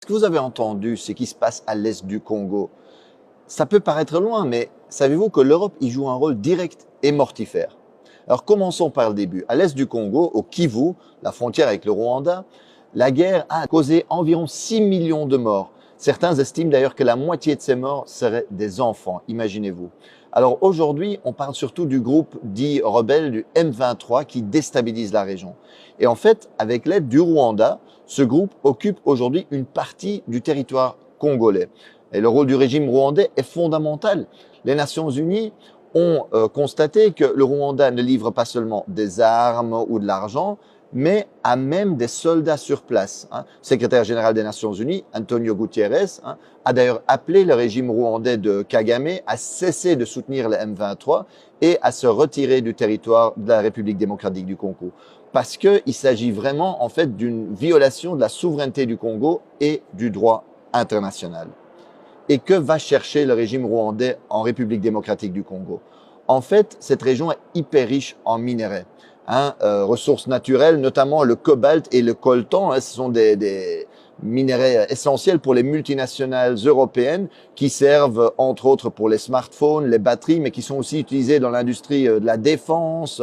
que vous avez entendu ce qui se passe à l'est du Congo? Ça peut paraître loin, mais savez-vous que l'Europe y joue un rôle direct et mortifère? Alors commençons par le début. À l'est du Congo, au Kivu, la frontière avec le Rwanda, la guerre a causé environ 6 millions de morts. Certains estiment d'ailleurs que la moitié de ces morts seraient des enfants, imaginez-vous. Alors aujourd'hui, on parle surtout du groupe dit rebelle du M23 qui déstabilise la région. Et en fait, avec l'aide du Rwanda, ce groupe occupe aujourd'hui une partie du territoire congolais. Et le rôle du régime rwandais est fondamental. Les Nations Unies ont constaté que le Rwanda ne livre pas seulement des armes ou de l'argent, mais a même des soldats sur place. Le secrétaire général des Nations Unies, Antonio Guterres, a d'ailleurs appelé le régime rwandais de Kagame à cesser de soutenir le M23 et à se retirer du territoire de la République démocratique du Congo. Parce qu'il s'agit vraiment en fait d'une violation de la souveraineté du Congo et du droit international. Et que va chercher le régime rwandais en République démocratique du Congo? En fait, cette région est hyper riche en minerais, ressources naturelles, notamment le cobalt et le coltan. Ce sont des minerais essentiels pour les multinationales européennes qui servent entre autres pour les smartphones, les batteries, mais qui sont aussi utilisés dans l'industrie de la défense,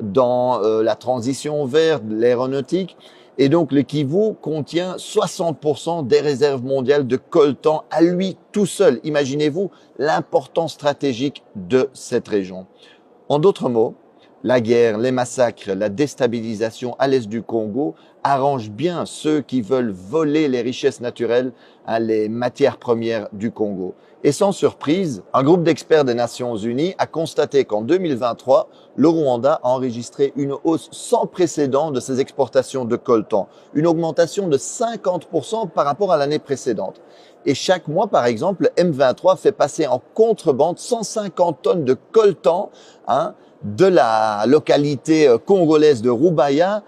dans la transition verte, l'aéronautique. Et donc, le Kivu contient 60% des réserves mondiales de coltan à lui tout seul. Imaginez-vous l'importance stratégique de cette région. En d'autres mots, la guerre, les massacres, la déstabilisation à l'est du Congo arrangent bien ceux qui veulent voler les richesses naturelles, les matières premières du Congo. Et sans surprise, un groupe d'experts des Nations Unies a constaté qu'en 2023, le Rwanda a enregistré une hausse sans précédent de ses exportations de coltan, une augmentation de 50% par rapport à l'année précédente. Et chaque mois, par exemple, le M23 fait passer en contrebande 150 tonnes de coltan de la localité congolaise de Rubaya,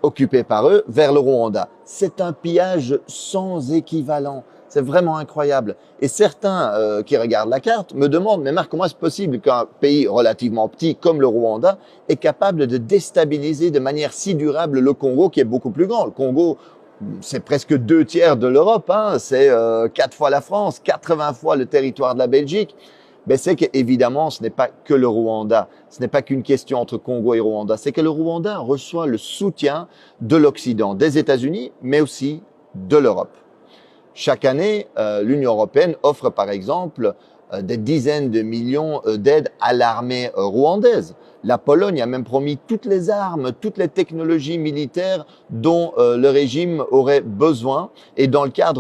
occupée par eux, vers le Rwanda. C'est un pillage sans équivalent. C'est vraiment incroyable. Et certains qui regardent la carte me demandent, mais Marc, comment est-ce possible qu'un pays relativement petit comme le Rwanda est capable de déstabiliser de manière si durable le Congo, qui est beaucoup plus grand? Le Congo, c'est presque 2/3 de l'Europe, c'est 4 fois la France, 80 fois le territoire de la Belgique. Ben c'est qu'évidemment, ce n'est pas que le Rwanda, ce n'est pas qu'une question entre Congo et Rwanda, c'est que le Rwanda reçoit le soutien de l'Occident, des États-Unis, mais aussi de l'Europe. Chaque année, l'Union européenne offre par exemple des dizaines de millions d'aides à l'armée rwandaise. La Pologne a même promis toutes les armes, toutes les technologies militaires dont le régime aurait besoin, et dans le cadre